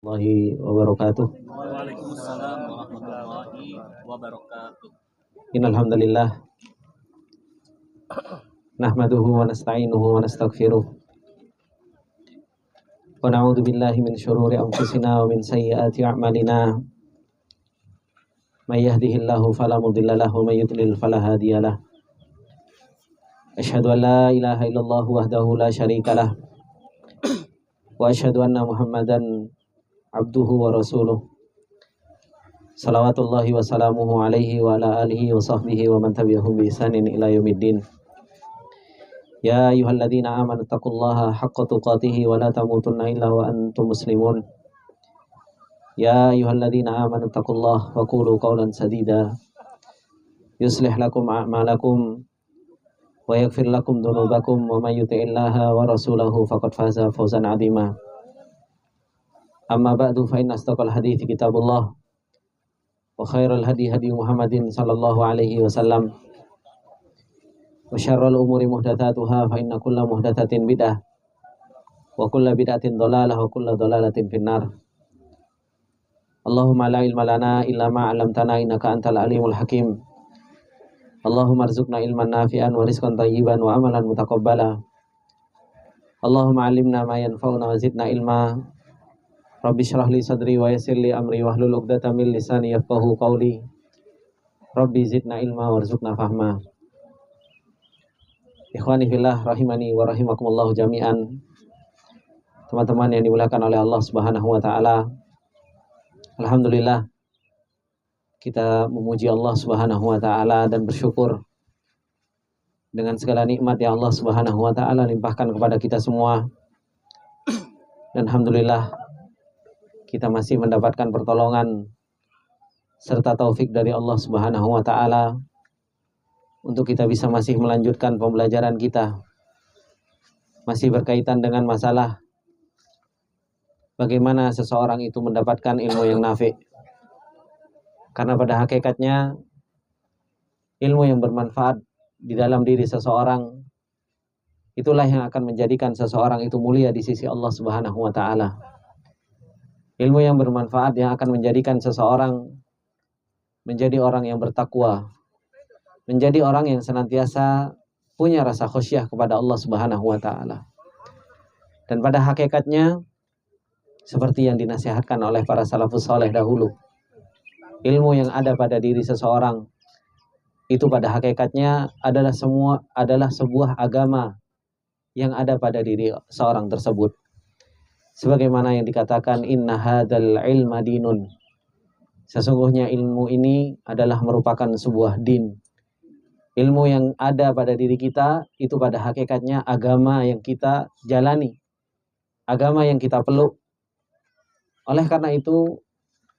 Warahmatullahi wabarakatuh. Waalaikumsalam warahmatullahi wabarakatuh. Innal hamdalillah nahmaduhu wa nasta'inuhu wa nastaghfiruh wa na'udzu billahi min syururi anfusina wa min sayyiati a'malina. May yahdihillahu fala mudilla lahu wa may yudlil fala hadiyalah. Asyhadu an la ilaha illallah wahdahu la syarikalah wa asyhadu anna Muhammadan abduhu wa rasuluh. Salawatullahi wa salamuhu alaihi wa ala alihi wa sahbihi wa man tabi'ahum bi ihsanin ila yaumiddin. Ya ayyuhalladzina amanu taqullaha haqqa tuqatih wa la tamutunna illa wa antum muslimun. Ya ayyuhalladzina amanu taqullaha wa qulu qawlan sadida yuslih lakum a'malakum wa yaghfir lakum dhunubakum wa may yuti'illaha wa rasulahu faqad faza fawzan 'azima. Amma ba'du fa inna asdaqal hadithi kitabullah wa khairal hadi hadi Muhammadin sallallahu alaihi wasallam wa syarrul umuri muhdatsatuha fa inna kulla muhdatsatin bid'ah wa kulla bid'atin dhalalah wa kulla dhalalatin finnar. Allahumma la ilma lana illa ma 'allamtana innaka antal alimul hakim. Allahumma arzuqna ilman nafi'an wa rizqan thayyiban wa amalan mutaqabbala. Allahumma 'allimna ma yanfa'una wa zidna ilma. Rabbi shrah li sadri wa yassir li amri wahlul 'uqdatam min lisani yafqahu qawli. Rabbi zidna ilma warzuqna fahma. Ikhwani fillah rahimani wa rahimakumullah jami'an. Teman-teman yang dimuliakan oleh Allah Subhanahu wa taala. Alhamdulillah kita memuji Allah Subhanahu wa taala dan bersyukur dengan segala nikmat yang Allah Subhanahu wa taala limpahkan kepada kita semua. Dan alhamdulillah kita masih mendapatkan pertolongan serta taufik dari Allah Subhanahu wa taala untuk kita bisa masih melanjutkan pembelajaran kita. Masih berkaitan dengan masalah bagaimana seseorang itu mendapatkan ilmu yang nafi'. Karena pada hakikatnya ilmu yang bermanfaat di dalam diri seseorang itulah yang akan menjadikan seseorang itu mulia di sisi Allah Subhanahu wa taala. Ilmu yang bermanfaat yang akan menjadikan seseorang menjadi orang yang bertakwa, menjadi orang yang senantiasa punya rasa khusyah kepada Allah Subhanahu wa taala. Dan pada hakikatnya seperti yang dinasihatkan oleh para salafus saleh dahulu, ilmu yang ada pada diri seseorang itu pada hakikatnya adalah sebuah agama yang ada pada diri seorang tersebut. Sebagaimana yang dikatakan inna hadzal ilma dinun. Sesungguhnya ilmu ini adalah merupakan sebuah din. Ilmu yang ada pada diri kita itu pada hakikatnya agama yang kita jalani, agama yang kita peluk. Oleh karena itu,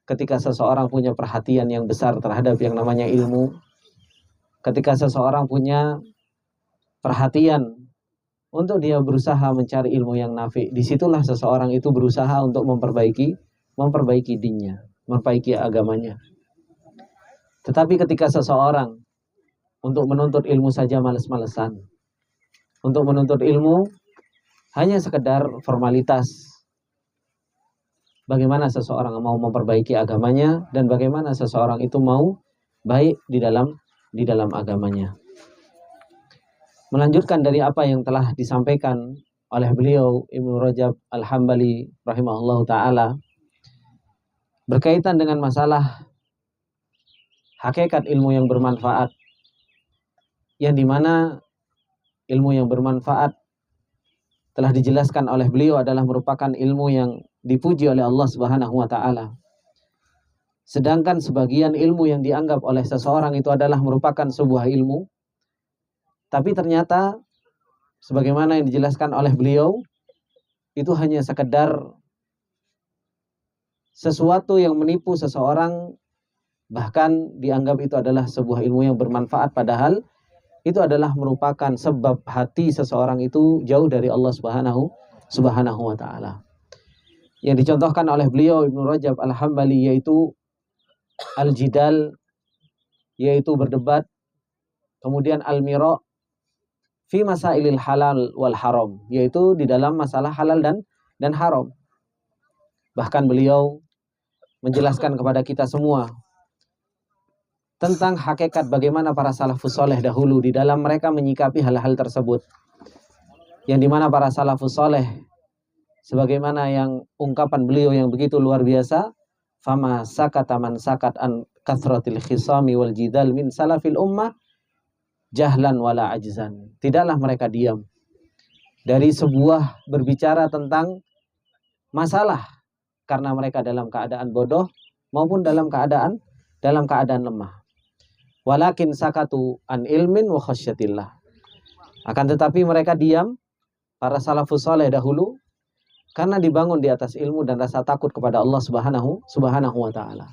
ketika seseorang punya perhatian yang besar terhadap yang namanya ilmu, ketika seseorang punya perhatian untuk dia berusaha mencari ilmu yang nafi', disitulah seseorang itu berusaha untuk memperbaiki dinnya, memperbaiki agamanya. Tetapi ketika seseorang untuk menuntut ilmu saja malas-malesan, untuk menuntut ilmu hanya sekedar formalitas, bagaimana seseorang mau memperbaiki agamanya dan bagaimana seseorang itu mau baik di dalam agamanya. Melanjutkan dari apa yang telah disampaikan oleh beliau Ibnu Rajab Al-Hambali rahimahullahu taala berkaitan dengan masalah hakikat ilmu yang bermanfaat, yang dimana ilmu yang bermanfaat telah dijelaskan oleh beliau adalah merupakan ilmu yang dipuji oleh Allah Subhanahu wa taala. Sedangkan sebagian ilmu yang dianggap oleh seseorang itu adalah merupakan sebuah ilmu, tapi ternyata sebagaimana yang dijelaskan oleh beliau itu hanya sekedar sesuatu yang menipu seseorang, bahkan dianggap itu adalah sebuah ilmu yang bermanfaat, padahal itu adalah merupakan sebab hati seseorang itu jauh dari Allah Subhanahu wa taala. Yang dicontohkan oleh beliau Ibnu Rajab Al-Hambali yaitu al-jidal, yaitu berdebat, kemudian al-mira' fi masailil halal wal haram, yaitu di dalam masalah halal dan haram. Bahkan beliau menjelaskan kepada kita semua tentang hakikat bagaimana para salafus soleh dahulu di dalam mereka menyikapi hal-hal tersebut. Yang dimana para salafus soleh, sebagaimana yang ungkapan beliau yang begitu luar biasa, fama sakata man sakat an kathratil khisami wal jidal min salafil ummah jahlan wala ajzan. Tidaklah mereka diam dari sebuah berbicara tentang masalah karena mereka dalam keadaan bodoh maupun dalam keadaan lemah. Walakin sakatu an ilmin wa khasyatillah. Akan tetapi mereka diam, para salafus saleh dahulu, karena dibangun di atas ilmu dan rasa takut kepada Allah Subhanahu wa taala.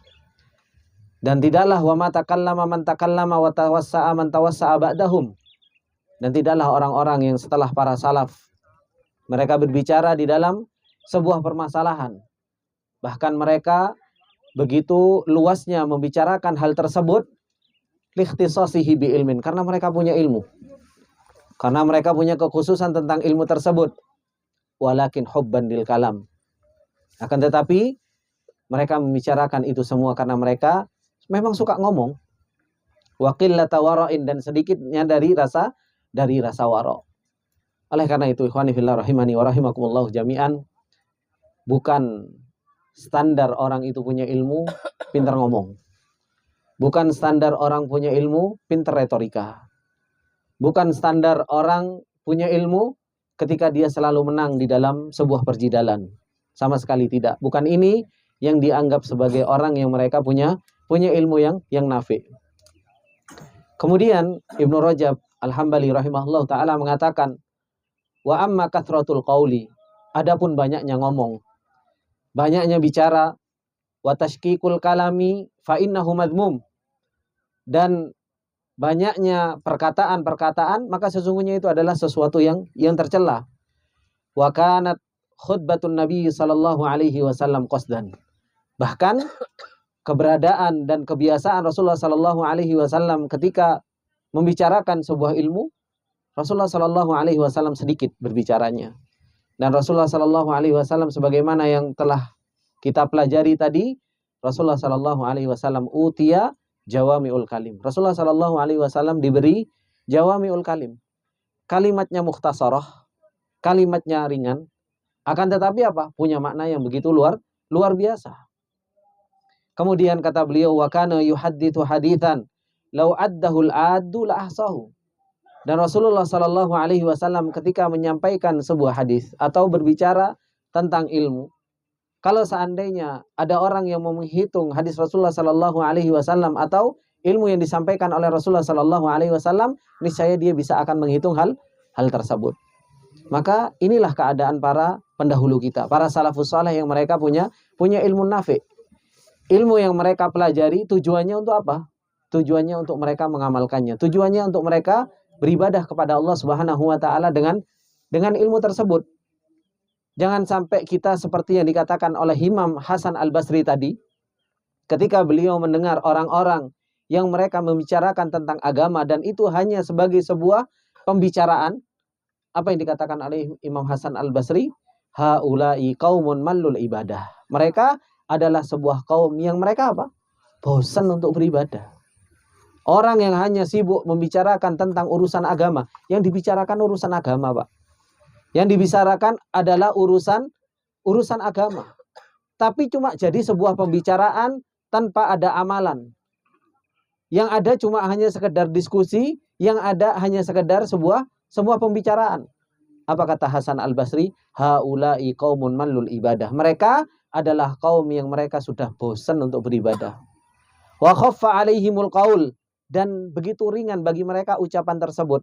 Dan tidaklah wa ma takallama man takallama wa tawassa'a man tawassa'a ba'dahum. Dan tidaklah orang-orang yang setelah para salaf mereka berbicara di dalam sebuah permasalahan. Bahkan mereka begitu luasnya membicarakan hal tersebut likhtisasihi bi ilmin, karena mereka punya ilmu. Karena mereka punya kekhususan tentang ilmu tersebut. Walakin hubban lil kalam. Akan tetapi mereka membicarakan itu semua karena mereka memang suka ngomong. Wa qillata wara'in, dan sedikitnya dari rasa wara'. Oleh karena itu ikhwani fillah rahimani wa rahimakumullah jami'an, bukan standar orang itu punya ilmu pintar ngomong. Bukan standar orang punya ilmu pintar retorika. Bukan standar orang punya ilmu ketika dia selalu menang di dalam sebuah perjidalan. Sama sekali tidak. Bukan ini yang dianggap sebagai orang yang mereka punya ilmu yang nafi. Kemudian Ibnu Rajab Al-Hambali rahimahullah ta'ala mengatakan, wa amma kathratul qawli, adapun banyaknya ngomong, banyaknya bicara, wa tashkikul kalami fa innahu madmum, dan banyaknya perkataan-perkataan, maka sesungguhnya itu adalah sesuatu yang tercela. Wa kanat khutbatun Nabi sallallahu alaihi wasallam qasdan. Bahkan keberadaan dan kebiasaan Rasulullah sallallahu alaihi wasallam ketika membicarakan sebuah ilmu, Rasulullah sallallahu alaihi wasallam sedikit berbicaranya. Dan Rasulullah sallallahu alaihi wasallam sebagaimana yang telah kita pelajari tadi, Rasulullah sallallahu alaihi wasallam utiya jawami'ul kalim. Rasulullah sallallahu alaihi wasallam diberi jawami'ul kalim. Kalimatnya mukhtasarah, kalimatnya ringan, akan tetapi apa? Punya makna yang begitu luar biasa. Kemudian kata beliau, wa kana yuhaddithu haditsan law addahul adu la ahsahu. Dan Rasulullah sallallahu alaihi wasallam ketika menyampaikan sebuah hadis atau berbicara tentang ilmu, kalau seandainya ada orang yang mau menghitung hadis Rasulullah sallallahu alaihi wasallam atau ilmu yang disampaikan oleh Rasulullah sallallahu alaihi wasallam, niscaya dia bisa akan menghitung hal tersebut. Maka inilah keadaan para pendahulu kita, para salafus saleh yang mereka punya ilmu nafi. Ilmu yang mereka pelajari tujuannya untuk apa? Tujuannya untuk mereka mengamalkannya. Tujuannya untuk mereka beribadah kepada Allah Subhanahu wa taala dengan ilmu tersebut. Jangan sampai kita seperti yang dikatakan oleh Imam Hasan Al-Basri tadi, ketika beliau mendengar orang-orang yang mereka membicarakan tentang agama dan itu hanya sebagai sebuah pembicaraan, apa yang dikatakan oleh Imam Hasan Al-Basri? Haula'i qaumun mallul ibadah. Mereka adalah sebuah kaum yang mereka apa? Bosan untuk beribadah. Orang yang hanya sibuk membicarakan tentang urusan agama, yang dibicarakan urusan agama, Pak. Yang dibicarakan adalah urusan agama. Tapi cuma jadi sebuah pembicaraan tanpa ada amalan. Yang ada cuma hanya sekedar diskusi, yang ada hanya sekedar sebuah pembicaraan. Apa kata Hasan Al-Basri? Haula'i qaumun mallul ibadah. Mereka adalah kaum yang mereka sudah bosan untuk beribadah. Wa khaffa 'alaihimul qaul, dan begitu ringan bagi mereka ucapan tersebut.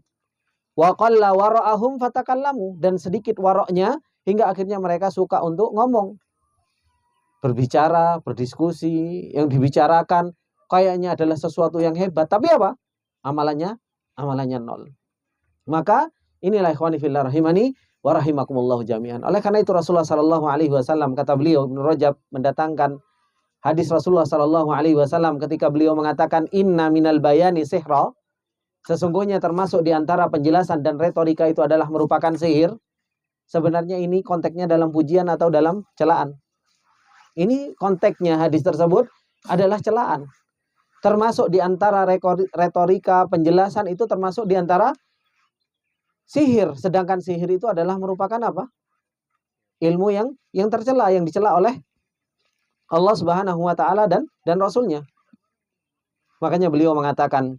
Wa qalla wara'ahum fatakallamu, dan sedikit waroknya hingga akhirnya mereka suka untuk ngomong. Berbicara, berdiskusi, yang dibicarakan kayaknya adalah sesuatu yang hebat, tapi apa? Amalannya nol. Maka inilah ikhwani fillah rahimani wa rahimakumullah jami'an. Oleh karena itu Rasulullah sallallahu alaihi wasallam, kata beliau Ibnu Rajab mendatangkan hadis Rasulullah sallallahu alaihi wasallam ketika beliau mengatakan inna minal bayani sihra, sesungguhnya termasuk di antara penjelasan dan retorika itu adalah merupakan sihir. Sebenarnya ini konteksnya dalam pujian atau dalam celaan? Ini konteksnya hadis tersebut adalah celaan. Termasuk di antara retorika, penjelasan itu termasuk di antara sihir. Sedangkan sihir itu adalah merupakan apa? Ilmu yang tercela, yang dicela oleh Allah Subhanahu wa taala dan Rasulnya. Makanya beliau mengatakan,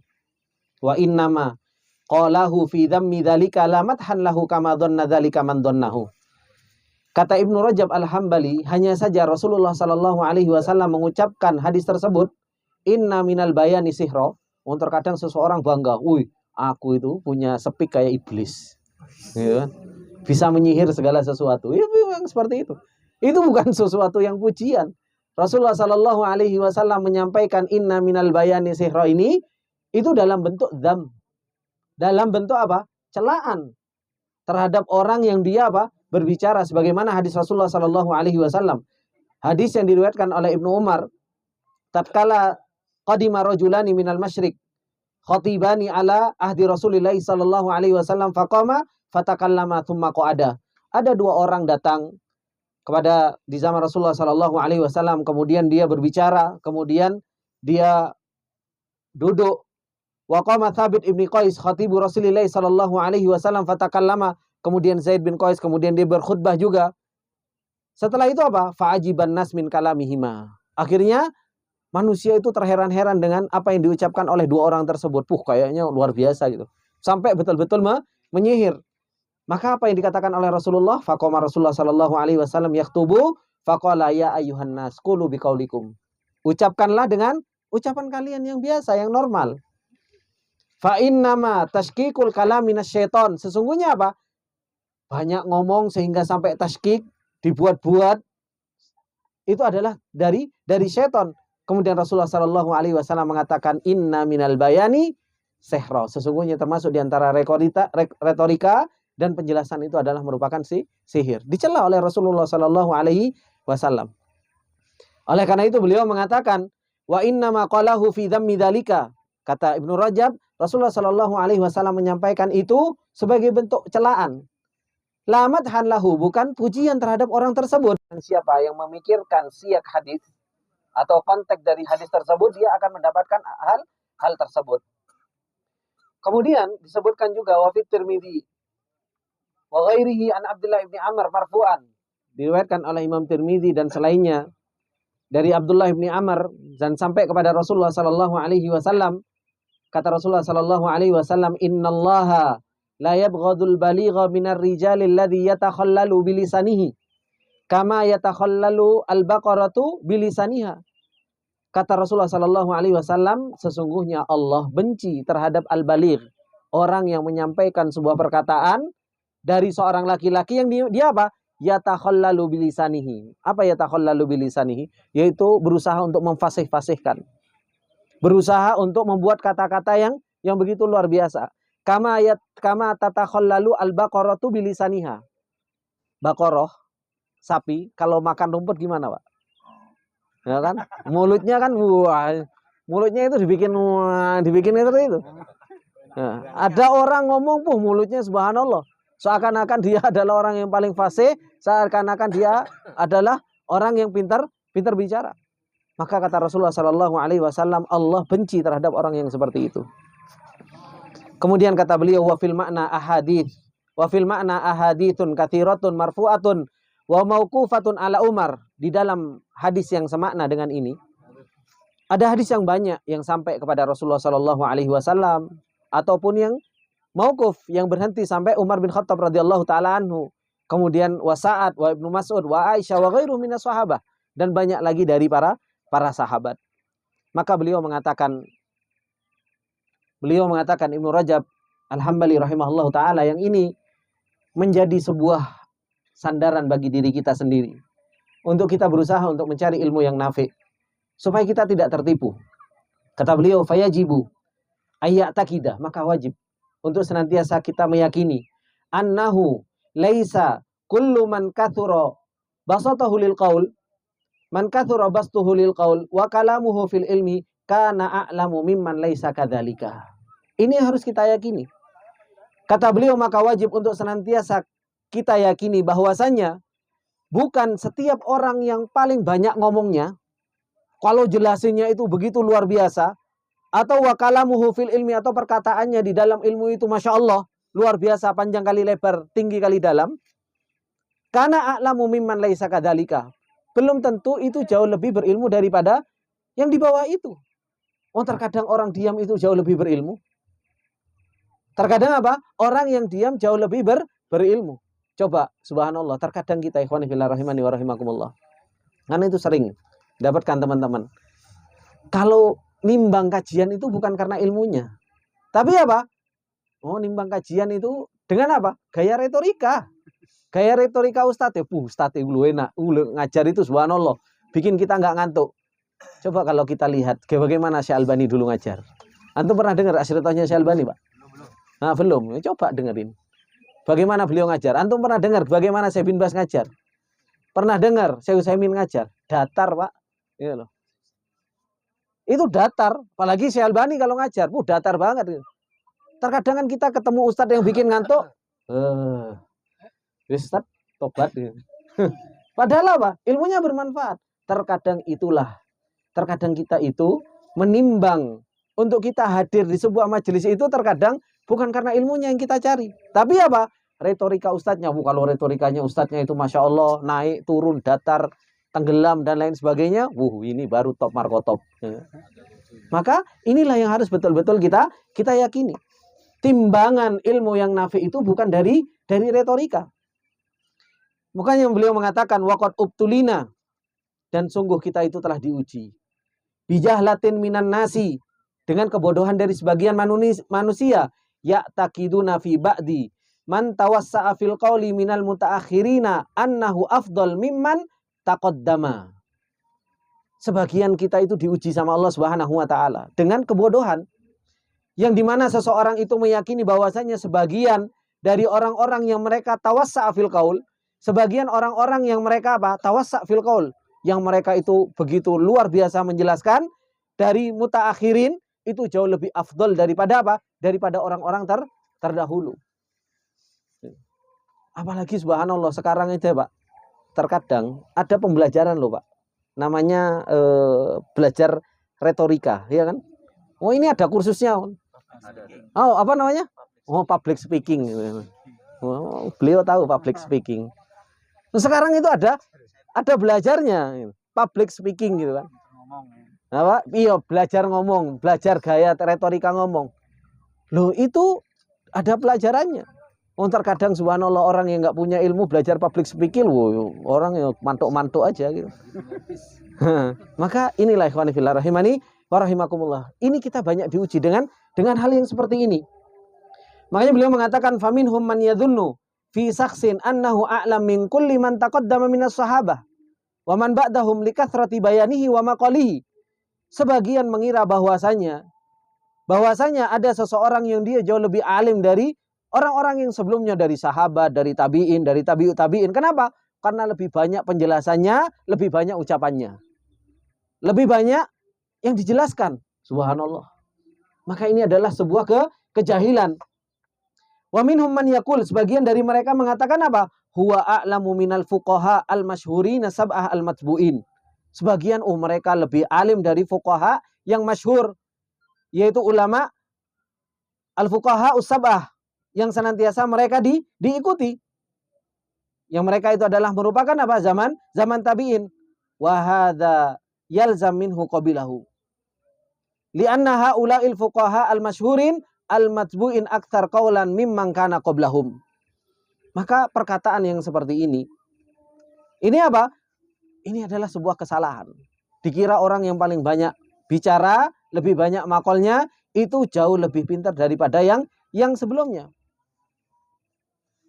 wa innama qalahu fi dhammi dzalika lamathan lahu kama dhanna dzalika man dhannahu. Kata Ibnu Rajab Al-Hambali, hanya saja Rasulullah sallallahu alaihi wasallam mengucapkan hadis tersebut, inna minal bayani sihra. Terkadang seseorang bangga, "Wih, aku itu punya sepik kayak iblis." Ya, bisa menyihir segala sesuatu. Ya memang seperti itu. Itu bukan sesuatu yang pujian. Rasulullah sallallahu alaihi wasallam menyampaikan inna minal bayani sihra ini itu dalam bentuk dzam. Dalam bentuk apa? Celaan terhadap orang yang dia apa? Berbicara, sebagaimana hadis Rasulullah sallallahu alaihi wasallam. Hadis yang diriwayatkan oleh Ibnu Umar, tatkala qadima rajulani minal masyriq khatibani ala ahdi Rasulillah sallallahu alaihi wasallam faqama fatakallama thumma qa'ada. Ada dua orang datang kepada di zaman Rasulullah sallallahu alaihi wasallam, kemudian dia berbicara, kemudian dia duduk. Wa qama Thabit ibni Qais khatibu Rasulillah sallallahu alaihi wasallam fatakallama. Kemudian Zaid bin Qais, kemudian dia berkhutbah juga. Setelah itu apa? Fa'ajiban nas min kalamihima. Akhirnya manusia itu terheran-heran dengan apa yang diucapkan oleh dua orang tersebut. Kayaknya luar biasa gitu. Sampai betul-betul menyihir. Maka apa yang dikatakan oleh Rasulullah? Faqama Rasulullah sallallahu alaihi wasallam yaktubu faqala ya ayyuhan nas qulu biqaulikum. Ucapkanlah dengan ucapan kalian yang biasa, yang normal. Fa innama tashkikul kalam minasyaiton. Sesungguhnya apa? Banyak ngomong sehingga sampai tashkik, dibuat-buat, itu adalah dari syaitan. Kemudian Rasulullah sallallahu alaihi wasallam mengatakan inna minal bayani sihra. Sesungguhnya termasuk di antara retorika dan penjelasan itu adalah merupakan sihir. Dicela oleh Rasulullah sallallahu alaihi wasallam. Oleh karena itu beliau mengatakan wa inna ma qalahu fi dhammi dzalika. Kata Ibnu Rajab, Rasulullah sallallahu alaihi wasallam menyampaikan itu sebagai bentuk celaan. Lamat hanlahu, bukan pujian terhadap orang tersebut. Dan siapa yang memikirkan siyak hadis atau konteks dari hadis tersebut, dia akan mendapatkan hal tersebut. Kemudian disebutkan juga wa fit Tirmidzi wa ghairihi an Abdullah bin Amr marfu'an. Diriwayatkan oleh Imam Tirmidzi dan selainnya dari Abdullah bin Amr dan sampai kepada Rasulullah sallallahu alaihi wasallam. Kata Rasulullah sallallahu alaihi wasallam, innallaha la yabghadul baligha minar rijali alladhi yatakhallalu bilisanihi kama yatakhallalu al-baqaratu bilisaniha. Kata Rasulullah sallallahu alaihi wasallam, sesungguhnya Allah benci terhadap al-baligh, orang yang menyampaikan sebuah perkataan dari seorang laki-laki yang dia apa? Yatakhallalu bilisanihi. Apa yatakhallalu bilisanihi? Yaitu berusaha untuk memfasih-fasihkan. Berusaha untuk membuat kata-kata yang begitu luar biasa. Kama tatakhallalu al-baqaratu bilisaniha. Baqarah, sapi, kalau makan rumput gimana, Pak? Ya kan? Mulutnya kan mulutnya itu dibikin itu. Nah, ada orang ngomong mulutnya subhanallah. Seakan-akan dia adalah orang yang paling fasih, seakan-akan dia adalah orang yang pintar bicara. Maka kata Rasulullah sallallahu alaihi wasallam, Allah benci terhadap orang yang seperti itu. Kemudian kata beliau wa fil makna ahaditsun katsiratun marfu'atun wa mauqufatun ala Umar. Di dalam hadis yang semakna dengan ini ada hadis yang banyak yang sampai kepada Rasulullah sallallahu alaihi wasallam ataupun yang mauquf yang berhenti sampai Umar bin Khattab radhiyallahu taala anhu. Kemudian wa Sa'ad wa Ibnu Mas'ud wa Aisyah wa ghairu minas sahabah, dan banyak lagi dari para sahabat. Maka beliau mengatakan Ibnu Rajab Al-Hambali rahimahullahu ta'ala, yang ini menjadi sebuah sandaran bagi diri kita sendiri. Untuk kita berusaha untuk mencari ilmu yang nafi. Supaya kita tidak tertipu. Kata beliau, fayajibu ayya'taqidah, maka wajib untuk senantiasa kita meyakini. Annahu laisa kullu man kathura basatahu lil qaul. Man kathura bastuhu lil qaul wa kalamuhu fil ilmi kana a'lamu mimman laisa kadzalika. Ini harus kita yakini. Kata beliau, maka wajib untuk senantiasa kita yakini bahwasanya bukan setiap orang yang paling banyak ngomongnya, kalau jelasinnya itu begitu luar biasa, atau wakalamuhu fil ilmi, atau perkataannya di dalam ilmu itu Masya Allah, luar biasa, panjang kali lebar, tinggi kali dalam, karena a'lamu mimman laisa kadzalika. Belum tentu itu jauh lebih berilmu daripada yang di bawah itu. Oh, terkadang orang diam itu jauh lebih berilmu. Terkadang apa? Orang yang diam jauh lebih berilmu. Coba, subhanallah, terkadang kita ikhwan fillah rahimani wa rahimakumullah. Karena itu sering dapatkan teman-teman. Kalau nimbang kajian itu bukan karena ilmunya. Tapi apa? Oh, nimbang kajian itu dengan apa? Gaya retorika. Gaya retorika ustadz, ustadz lu enak, ngajar itu subhanallah, bikin kita nggak ngantuk. Coba kalau kita lihat bagaimana Syekh Albani dulu ngajar. Antum pernah dengar asyritohnya Syekh Albani, Pak? Nah, belum. Coba dengerin. Bagaimana beliau ngajar? Antum pernah dengar bagaimana Syekh bin Bas ngajar? Pernah dengar Syekh Utsaimin ngajar? Datar, Pak. Iya loh. Itu datar, apalagi Syekh Albani kalau ngajar, datar banget. Terkadang kan kita ketemu ustadz yang bikin ngantuk. Ustadz tobat. Padahal apa? Ilmunya bermanfaat. Terkadang kita itu menimbang untuk kita hadir di sebuah majelis itu terkadang bukan karena ilmunya yang kita cari. Tapi apa? Retorika ustadznya. Kalau retorikanya ustadznya itu Masya Allah, naik, turun, datar, tenggelam, dan lain sebagainya. Ini baru top markotop. Maka inilah yang harus betul-betul kita yakini. Timbangan ilmu yang nafi itu bukan dari retorika. Makanya beliau mengatakan waqad ubtulina, dan sungguh kita itu telah diuji. Bijahlatin minan nasi, dengan kebodohan dari sebagian manusia, ya'taqiduna fi ba'di man tawassa'a fil qawli minal mutaakhirina annahu afdal mimman taqaddama. Sebagian kita itu diuji sama Allah Subhanahu wa taala dengan kebodohan, yang dimana seseorang itu meyakini bahwasanya sebagian dari orang-orang yang mereka tawassa'a fil qaul, sebagian orang-orang yang mereka tawassa' fil qaul, yang mereka itu begitu luar biasa menjelaskan, dari mutaakhirin itu jauh lebih afdol daripada daripada orang-orang terdahulu. Apalagi subhanallah sekarang itu Pak, terkadang ada pembelajaran loh Pak, namanya belajar retorika, ya kan? Oh, ini ada kursusnya. Oh, apa namanya? Oh, public speaking. Oh, beliau tahu public speaking. Sekarang itu ada belajarnya public speaking gitu kan. Apa? Iya, belajar ngomong, belajar gaya retorika ngomong. Loh, itu ada pelajarannya. Terkadang subhanallah orang yang nggak punya ilmu belajar public speaking, orang yang mantuk-mantuk aja gitu. Maka inilah ikhwan fillah rahimani wa rahimakumullah. Ini kita banyak diuji dengan hal yang seperti ini. Makanya beliau mengatakan faminhum man yadhunnu fi saksin annahu a'lam min kulli man taqaddama minas sahabah wa man ba'dahum likathrati bayanihi wa maqalihi. Sebagian mengira bahwasanya ada seseorang yang dia jauh lebih alim dari orang-orang yang sebelumnya, dari sahabat, dari tabi'in, dari tabi'ut tabi'in. Kenapa? Karena lebih banyak penjelasannya, lebih banyak ucapannya, lebih banyak yang dijelaskan. Subhanallah. Maka ini adalah sebuah kejahilan. Wa minhum man yaqul, sebagian dari mereka mengatakan apa? Huwa a'lamu minal fuqaha al-masyhurina sab'ah al-matbu'in. Sebagian mereka lebih alim dari fuqaha yang masyhur, yaitu ulama al-fuqaha us-sab'ah, yang senantiasa mereka diikuti. Yang mereka itu adalah merupakan apa? Zaman tabi'in. Wa hadza yalzam minhu qabilahu. Li'anna haula'il fuqaha al-masyhurin al-matbu'in aktsar qaulan mimman kana qablahum. Maka perkataan yang seperti ini apa? Ini adalah sebuah kesalahan. Dikira orang yang paling banyak bicara, lebih banyak makolnya, itu jauh lebih pintar daripada yang sebelumnya.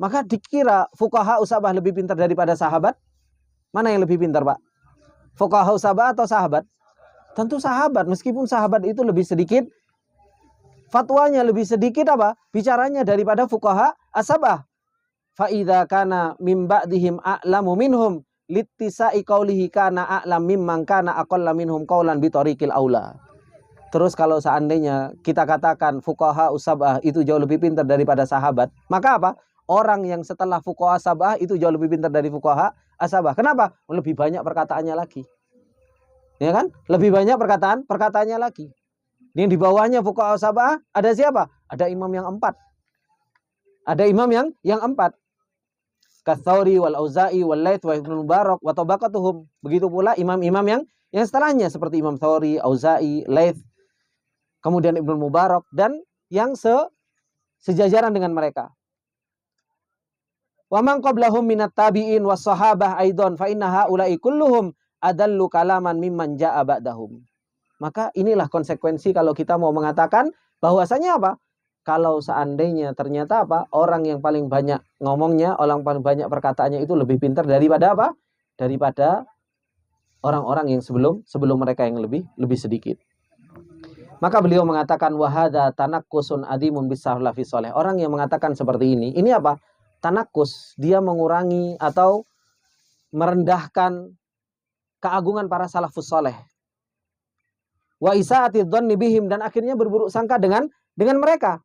Maka dikira fuqaha usabah lebih pintar daripada sahabat. Mana yang lebih pintar, Pak? Fuqaha usabah atau sahabat? Tentu sahabat, meskipun sahabat itu lebih sedikit fatwanya, lebih sedikit apa? Bicaranya daripada fuqaha asabah. Fa idza kana min ba'dihim a'lamu minhum littisa'i qaulihi kana a'lam mimman kana aqalla minhum qaulan bi tariqil aula. Terus kalau seandainya kita katakan fuqaha usabah itu jauh lebih pintar daripada sahabat, maka apa? Orang yang setelah fuqaha sabah itu jauh lebih pintar dari fuqaha as-sabah. Kenapa? Lebih banyak perkataannya lagi. Ya kan? Lebih banyak perkataannya lagi. Yang di bawahnya fuqaha as-sabah ada siapa? Ada imam yang 4. Ada imam yang 4. Katsauri wal Auza'i wal Laits wa Ibnu Mubarak wa tabaqatuhum. Begitu pula imam-imam yang setelahnya seperti Imam Tsauri, Auza'i, Laits, kemudian Ibnu Mubarak dan yang sejajaran dengan mereka. Wa man qablahum minat tabi'in was sahabah aidon fa inna haula'i kulluhum adallu kalaman mimman ja'a ba'dahum. Maka inilah konsekuensi kalau kita mau mengatakan bahwasanya apa? Kalau seandainya ternyata apa? Orang yang paling banyak ngomongnya, orang paling banyak perkataannya itu lebih pintar daripada apa? Daripada orang-orang yang sebelum mereka yang lebih sedikit. Maka beliau mengatakan wahada tanakkusun adimun bisahlafi soleh. Orang yang mengatakan seperti ini apa? Tanakkus, dia mengurangi atau merendahkan keagungan para salafus soleh. Wa isaati dzanni bihim, dan akhirnya berburuk sangka dengan mereka.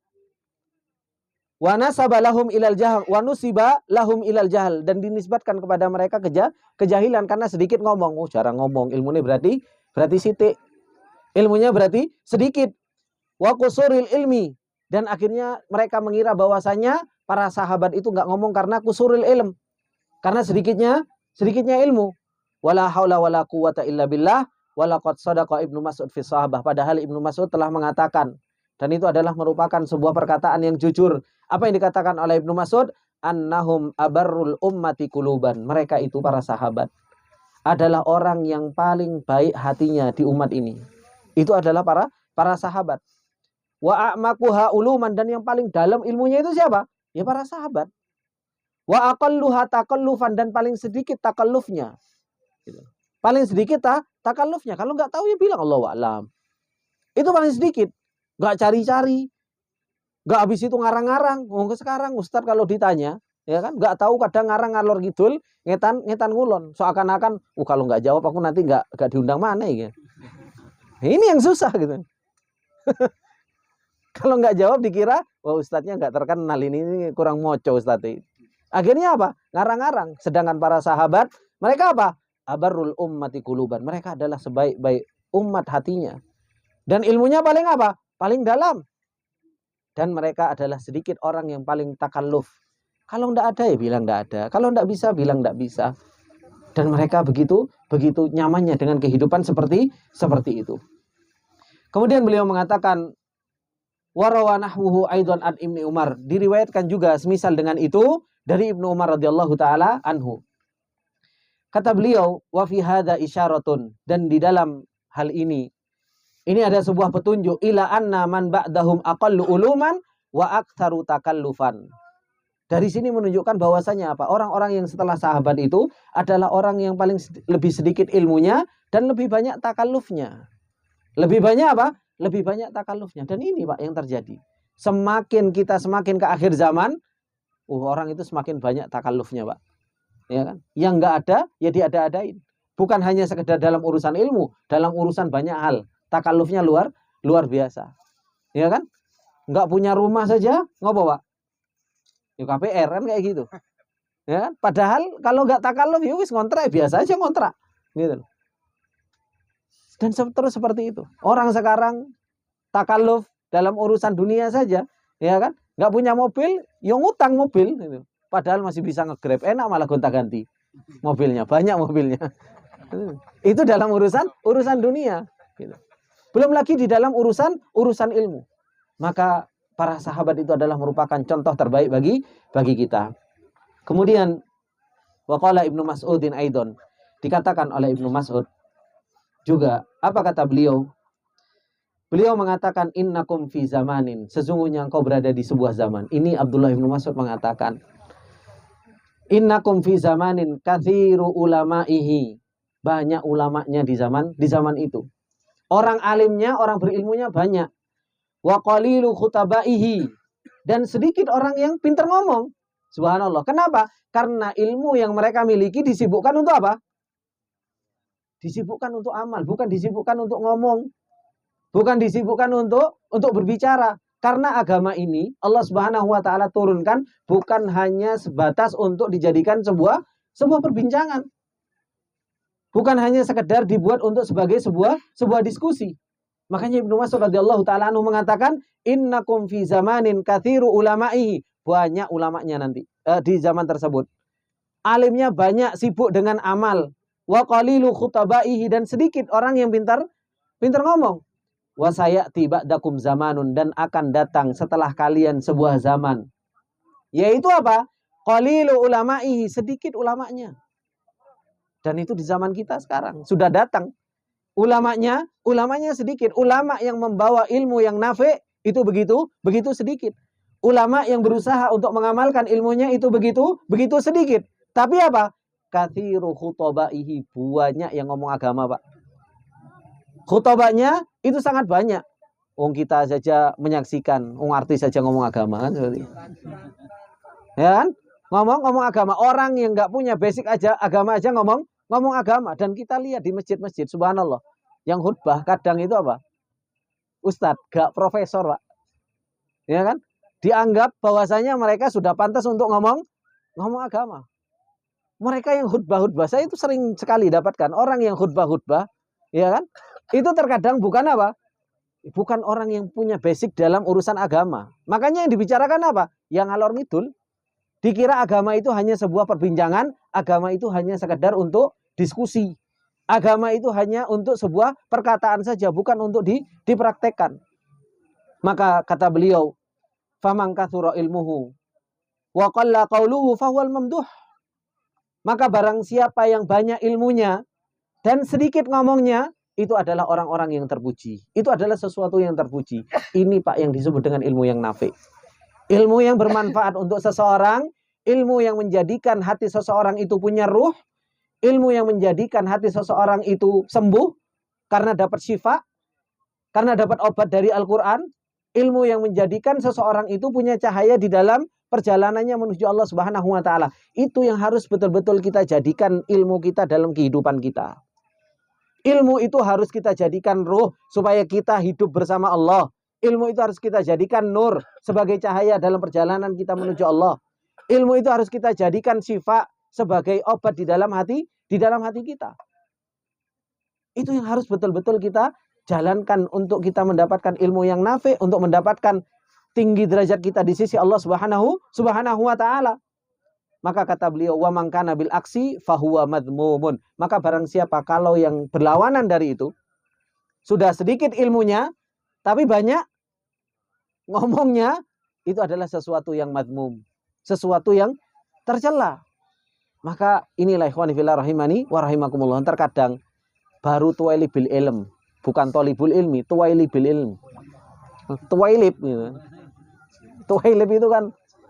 Wa nasaba lahum ilal jahl wa nusiba lahum ilal jahl, dan dinisbatkan kepada mereka kejahilan karena sedikit ngomong. Oh, jarang ngomong, ilmunya berarti sithik. Ilmunya berarti sedikit. Wa qusuril ilmi, dan akhirnya mereka mengira bahwasanya para sahabat itu enggak ngomong karena kusuril ilm, karena sedikitnya ilmu. Wala haula wala quwata illa billah. Walaqad sadaqa Ibnu Mas'ud fi sahabah, padahal Ibnu Mas'ud telah mengatakan, dan itu adalah merupakan sebuah perkataan yang jujur. Apa yang dikatakan oleh Ibnu Mas'ud? Annahum abarrul ummati quluban. Mereka itu para sahabat adalah orang yang paling baik hatinya di umat ini. Itu adalah para sahabat. Wa a'maquha uluman, dan yang paling dalam ilmunya itu siapa? Ya para sahabat. Wa aqalluha taqallufan, dan paling sedikit takallufnya. Gitu. Paling sedikit takallufnya. Kalau nggak tahu ya bilang Allahu a'lam. Itu paling sedikit. Nggak cari-cari. Nggak habis itu ngarang-ngarang. Sekarang Ustadz kalau ditanya, ya kan, nggak tahu, kadang ngarang ngalor ngidul, ngetan ngulon. Seakan-akan, kalau nggak jawab aku nanti nggak diundang mana ya. Ini yang susah gitu. Kalau nggak jawab dikira, wah Ustadznya nggak terkenal, ini kurang moco Ustadz. Akhirnya apa? Ngarang-ngarang. Sedangkan para sahabat, mereka apa? Abarrul ummati quluban. Mereka adalah sebaik-baik umat hatinya. Dan ilmunya paling apa? Paling dalam. Dan mereka adalah sedikit orang yang paling takalluf. Kalau enggak ada ya bilang enggak ada. Kalau enggak bisa bilang enggak bisa. Dan mereka begitu nyamannya dengan kehidupan seperti itu. Kemudian beliau mengatakan warawanahwuhu aidan an Ibnu Umar. Diriwayatkan juga semisal dengan itu dari Ibnu Umar radhiyallahu taala anhu. Kata beliau, wa fi hadza isyaratun, dan di dalam hal ini ada sebuah petunjuk ila anna man ba'dahum aqallu uluman wa aktsaru takallufan. Dari sini menunjukkan bahwasanya apa? Orang-orang yang setelah sahabat itu adalah orang yang paling lebih sedikit ilmunya dan lebih banyak takallufnya. Lebih banyak apa? Lebih banyak takallufnya. Dan ini Pak yang terjadi. Semakin ke akhir zaman, orang itu semakin banyak takallufnya Pak. Ya kan? Yang enggak ada ya diada-adain. Bukan hanya sekedar dalam urusan ilmu, dalam urusan banyak hal. Takallufnya luar biasa. Ya kan? Enggak punya rumah saja, ngopo Pak? Ya KPR kan kayak gitu. Ya kan? Padahal kalau enggak takalluf ya wis ngontrak, biasa aja ngontrak. Gitu. Dan terus seperti itu. Orang sekarang takalluf dalam urusan dunia saja, ya kan? Enggak punya mobil, ya ngutang mobil gitu. Padahal masih bisa nge-Grab, enak malah gonta-ganti mobilnya, banyak mobilnya. Itu dalam urusan dunia. Gitu. Belum lagi di dalam urusan ilmu. Maka para sahabat itu adalah merupakan contoh terbaik bagi kita. Kemudian waqala Ibnu Mas'udin aidon, dikatakan oleh Ibnu Mas'ud juga, apa kata beliau? Beliau mengatakan innakum fi zamanin, sesungguhnya engkau berada di sebuah zaman. Ini Abdullah Ibnu Mas'ud mengatakan innakum fi zamanin katsiru ulama'ihi, banyak ulamanya di zaman itu. Orang alimnya, orang berilmunya banyak. Wa qalilu khutabaihi, dan sedikit orang yang pintar ngomong. Subhanallah. Kenapa? Karena ilmu yang mereka miliki disibukkan untuk apa? Disibukkan untuk amal, bukan disibukkan untuk ngomong. Bukan disibukkan untuk berbicara. Karena agama ini Allah Subhanahu wa taala turunkan bukan hanya sebatas untuk dijadikan sebuah perbincangan. Bukan hanya sekedar dibuat untuk sebagai sebuah diskusi. Makanya Ibnu Mas'ud radhiyallahu taala anhu mengatakan, innakum fi zamanin katsiru ulama'i. Banyak ulamanya nanti di zaman tersebut. Alimnya banyak, sibuk dengan amal. Wa qalilu khutabaihi, dan sedikit orang yang pintar ngomong. Wa sayati ba'dakum zamanun, dan akan datang setelah kalian sebuah zaman. Yaitu apa? Qalilu ulama'ihi, sedikit ulamanya. Dan itu di zaman kita sekarang sudah datang. Ulamanya sedikit. Ulama yang membawa ilmu yang nafi' itu begitu sedikit. Ulama yang berusaha untuk mengamalkan ilmunya itu begitu sedikit. Tapi apa? Katsiru khutabaihi, banyak yang ngomong agama, Pak. Khutbahnya itu sangat banyak. Wong kita saja menyaksikan, wong artis saja ngomong agama kan seperti itu. Ya kan? Ngomong agama. Orang yang nggak punya basic aja agama aja ngomong agama. Dan kita lihat di masjid-masjid, subhanallah, yang khutbah kadang itu apa? Ustadz, gak profesor, Pak. Ya kan? Dianggap bahwasanya mereka sudah pantas untuk ngomong agama. Mereka yang khutbah, saya itu sering sekali dapatkan orang yang khutbah, ya kan? Itu terkadang bukan apa? Bukan orang yang punya basic dalam urusan agama. Makanya yang dibicarakan apa? Yang ngalor ngidul. Dikira agama itu hanya sebuah perbincangan, agama itu hanya sekedar untuk diskusi. Agama itu hanya untuk sebuah perkataan saja, bukan untuk dipraktekkan. Maka kata beliau, faman katsura ilmuhu wa qalla qauluhu fahuwal mamduh. Maka barang siapa yang banyak ilmunya dan sedikit ngomongnya, itu adalah orang-orang yang terpuji. Itu adalah sesuatu yang terpuji. Ini Pak yang disebut dengan ilmu yang nafi'. Ilmu yang bermanfaat untuk seseorang, ilmu yang menjadikan hati seseorang itu punya ruh, ilmu yang menjadikan hati seseorang itu sembuh karena dapat syifa, karena dapat obat dari Al-Quran, ilmu yang menjadikan seseorang itu punya cahaya di dalam perjalanannya menuju Allah Subhanahu wa taala. Itu yang harus betul-betul kita jadikan ilmu kita dalam kehidupan kita. Ilmu itu harus kita jadikan ruh supaya kita hidup bersama Allah. Ilmu itu harus kita jadikan nur sebagai cahaya dalam perjalanan kita menuju Allah. Ilmu itu harus kita jadikan syifa sebagai obat di dalam hati kita. Itu yang harus betul-betul kita jalankan untuk kita mendapatkan ilmu yang nafi', untuk mendapatkan tinggi derajat kita di sisi Allah Subhanahu wa taala. Maka kata beliau, wa man kana bil aksi fahuwa madmumun. Maka barang siapa kalau yang berlawanan dari itu, sudah sedikit ilmunya tapi banyak ngomongnya, itu adalah sesuatu yang madmum, sesuatu yang tercela. Maka inilah ikhwani fillah rahimani wa rahimakumullah, terkadang baru tuwaili bil ilm, bukan tolibul ilmi, tuwaili bil ilm. Tuwailib gitu. Tuwailib itu kan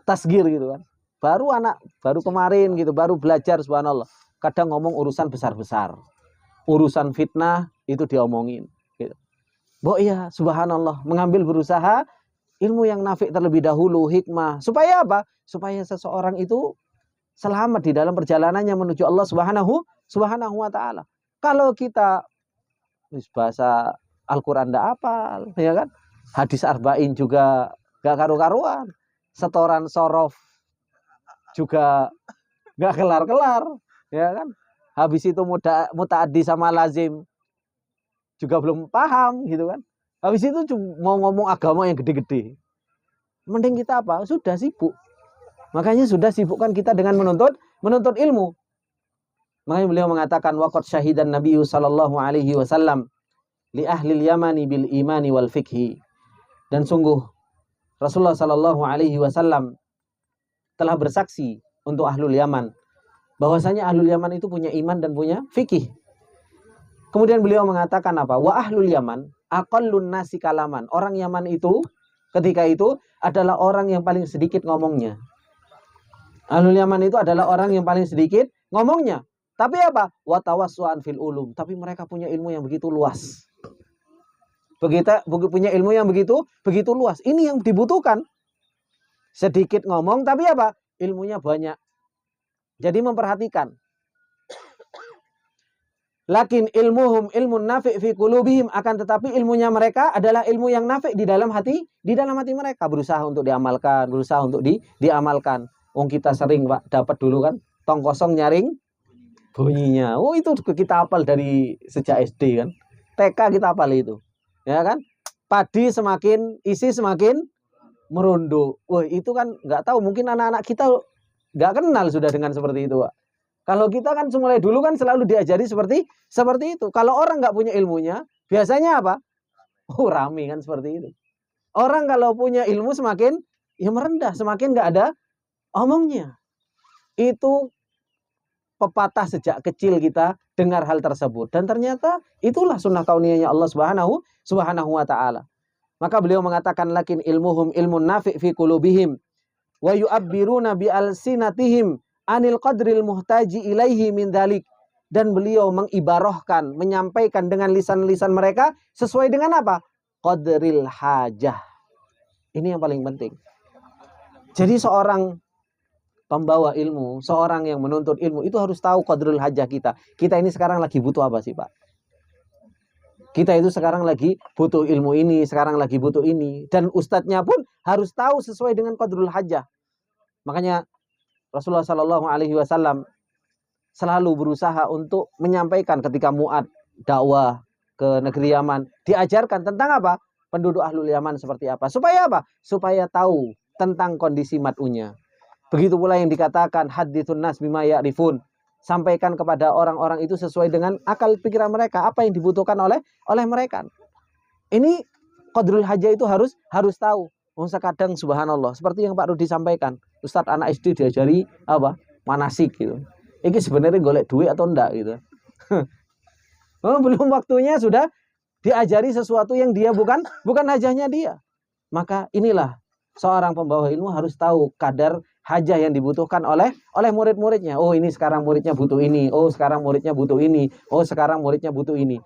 tasgir gitu kan. Baru kemarin gitu, baru belajar, subhanallah. Kadang ngomong urusan besar-besar. Urusan fitnah itu diomongin gitu. Ya, subhanallah, mengambil berusaha ilmu yang nafi' terlebih dahulu, hikmah. Supaya apa? Supaya seseorang itu selamat di dalam perjalanannya menuju Allah Subhanahu wa taala. Kalau kita bahasa Al-Qur'an enggak hafal, ya kan? Hadis arba'in juga enggak karu-karuan. Setoran sorof juga enggak kelar-kelar, ya kan? Habis itu muta'addi sama lazim juga belum paham gitu kan. Habis itu mau ngomong agama yang gede-gede. Mending kita apa? Sudah sibuk. Makanya sudah sibukkan kita dengan menuntut ilmu. Makanya beliau mengatakan waqad syahidan Nabi sallallahu alaihi wasallam li ahli al-Yamani bil imani wal fikhi. Dan sungguh Rasulullah sallallahu alaihi wasallam telah bersaksi untuk ahlul Yaman bahwasanya ahlul Yaman itu punya iman dan punya fikih. Kemudian beliau mengatakan apa? Wa ahlul Yaman aqallun nasi kalaman. Orang Yaman itu ketika itu adalah orang yang paling sedikit ngomongnya. Ahlul Yaman itu adalah orang yang paling sedikit ngomongnya. Tapi apa? Wa tawassu'an fil ulum. Tapi mereka punya ilmu yang begitu luas. Punya ilmu yang begitu luas. Ini yang dibutuhkan. Sedikit ngomong tapi apa? Ilmunya banyak. Jadi memperhatikan. Lakin ilmuhum ilmun nafi' fi qulubihim, akan tetapi ilmunya mereka adalah ilmu yang nafi' di dalam hati mereka, berusaha untuk diamalkan, diamalkan. Wong kita sering Pak dapat dulu kan, tong kosong nyaring bunyinya. Oh, itu kita hafal dari sejak SD kan. TK kita hafal itu. Ya kan? Padi semakin isi semakin merunduk. Wah, itu kan nggak tahu, mungkin anak-anak kita nggak kenal sudah dengan seperti itu, Pak. Kalau kita kan mulai dulu kan selalu diajari seperti itu. Kalau orang nggak punya ilmunya, biasanya apa? Oh, rame kan seperti itu. Orang kalau punya ilmu semakin ya merendah, semakin nggak ada omongnya. Itu pepatah sejak kecil kita dengar hal tersebut, dan ternyata itulah sunnah kauniyahnya Allah Subhanahu wa taala. Maka beliau mengatakan lakin ilmuhum ilmun nafi' fi qulubihim wa yu'abbiruna bi alsinatihim anil qadril muhtaji ilaihi min dzalik. Dan beliau mengibarahkan, menyampaikan dengan lisan-lisan mereka sesuai dengan apa? Qadril hajah. Ini yang paling penting. Jadi seorang pembawa ilmu, seorang yang menuntut ilmu itu harus tahu qadrul hajah kita. Kita ini sekarang lagi butuh apa sih, Pak? Kita itu sekarang lagi butuh ilmu ini, sekarang lagi butuh ini. Dan ustadznya pun harus tahu sesuai dengan qadrul hajah. Makanya Rasulullah SAW selalu berusaha untuk menyampaikan ketika Mu'ad dakwah ke negeri Yaman, diajarkan tentang apa? Penduduk Ahlul Yaman seperti apa. Supaya apa? Supaya tahu tentang kondisi mad'unya. Begitu pula yang dikatakan hadithun nas bima ya'rifun. Sampaikan kepada orang-orang itu sesuai dengan akal pikiran mereka, apa yang dibutuhkan oleh mereka. Ini qadrul hajah itu harus tahu. Kadang subhanallah, seperti yang Pak Rudi sampaikan, Ustadz anak SD diajari apa? Manasik gitu. Ini sebenarnya golek duit atau enggak gitu. Belum waktunya sudah diajari sesuatu yang dia bukan hajahnya dia. Maka inilah seorang pembawa ilmu harus tahu kadar hajah yang dibutuhkan oleh murid-muridnya. Oh, ini sekarang muridnya butuh ini. Oh, sekarang muridnya butuh ini. Oh, sekarang muridnya butuh ini.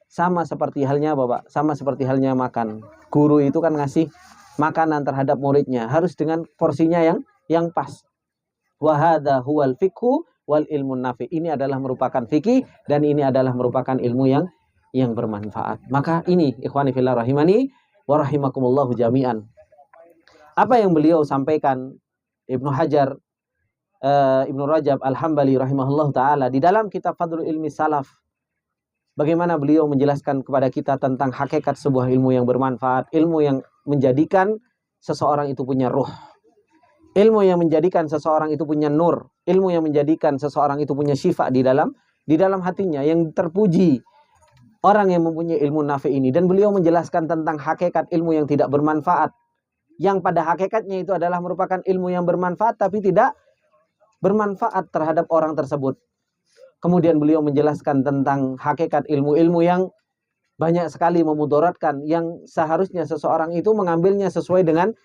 Sama seperti halnya Bapak, sama seperti halnya makan. Guru itu kan ngasih makanan terhadap muridnya harus dengan porsinya yang pas. Wa hadza huwal fiqhu wal ilmun nafi. Ini adalah merupakan fikih dan ini adalah merupakan ilmu yang bermanfaat. Maka ini ikhwani fillah rahimani wa rahimakumullahu jami'an. Apa yang beliau sampaikan Ibnu Hajar, Ibnu Rajab Al-Hambali rahimahullah ta'ala di dalam kitab Fadlul Ilmi Salaf. Bagaimana beliau menjelaskan kepada kita tentang hakikat sebuah ilmu yang bermanfaat, ilmu yang menjadikan seseorang itu punya ruh, ilmu yang menjadikan seseorang itu punya nur, ilmu yang menjadikan seseorang itu punya syifa di dalam hatinya. Yang terpuji orang yang mempunyai ilmu nafi ini. Dan beliau menjelaskan tentang hakikat ilmu yang tidak bermanfaat, yang pada hakikatnya itu adalah merupakan ilmu yang bermanfaat tapi tidak bermanfaat terhadap orang tersebut. Kemudian beliau menjelaskan tentang hakikat ilmu-ilmu yang banyak sekali memudaratkan, yang seharusnya seseorang itu mengambilnya sesuai dengan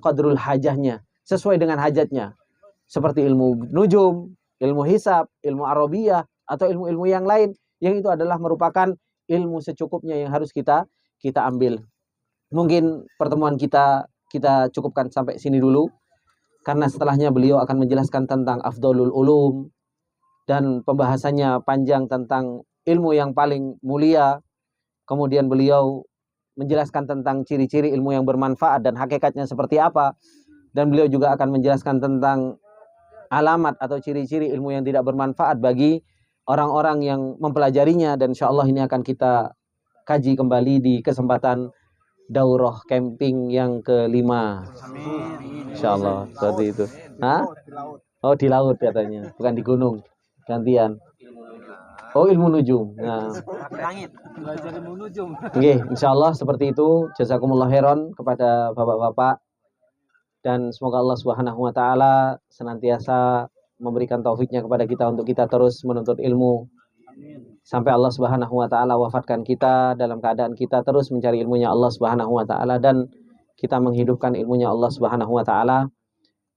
qadrul hajahnya, sesuai dengan hajatnya. Seperti ilmu nujum, ilmu hisab, ilmu arabiyah, atau ilmu-ilmu yang lain, yang itu adalah merupakan ilmu secukupnya yang harus kita ambil. Mungkin pertemuan kita cukupkan sampai sini dulu, karena setelahnya beliau akan menjelaskan tentang afdalul ulum, dan pembahasannya panjang tentang ilmu yang paling mulia. Kemudian beliau menjelaskan tentang ciri-ciri ilmu yang bermanfaat dan hakikatnya seperti apa. Dan beliau juga akan menjelaskan tentang alamat atau ciri-ciri ilmu yang tidak bermanfaat bagi orang-orang yang mempelajarinya. Dan insya Allah ini akan kita kaji kembali di kesempatan daurah camping yang kelima. Insya Allah seperti itu. Hah? Oh, di laut katanya, bukan di gunung. Gantian. Oh, ilmu nujum. Nah, Belajar ilmu nujum. Oke, insya Allah seperti itu. Jazakumullah khairan kepada bapak-bapak, dan semoga Allah Subhanahu wa taala senantiasa memberikan taufiknya kepada kita untuk kita terus menuntut ilmu sampai Allah Subhanahu wa taala wafatkan kita dalam keadaan kita terus mencari ilmunya Allah Subhanahu wa taala, dan kita menghidupkan ilmunya Allah Subhanahu wa taala.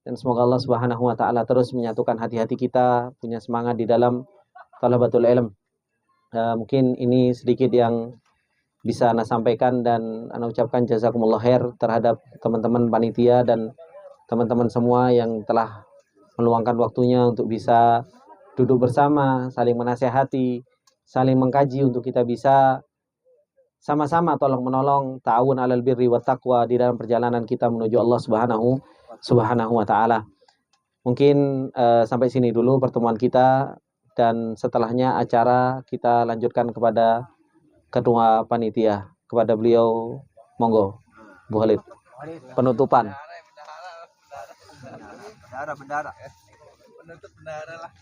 Dan semoga Allah Subhanahu wa taala terus menyatukan hati-hati kita, punya semangat di dalam talabatul ilm. Mungkin ini sedikit yang bisa Ana sampaikan, dan Ana ucapkan jazakumullah khair terhadap teman-teman panitia dan teman-teman semua yang telah meluangkan waktunya untuk bisa duduk bersama, saling menasehati, saling mengkaji untuk kita bisa sama-sama tolong menolong, ta'awun 'alal birri wat taqwa di dalam perjalanan kita menuju Allah Subhanahu wa taala. Mungkin sampai sini dulu pertemuan kita, dan setelahnya acara kita lanjutkan kepada ketua panitia. Kepada beliau, monggo, Bu Khalid. Penutupan. Bendara. Penutup bendara lah.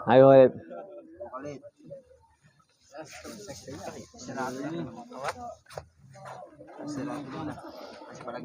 Ayo, Khalid. Masih pada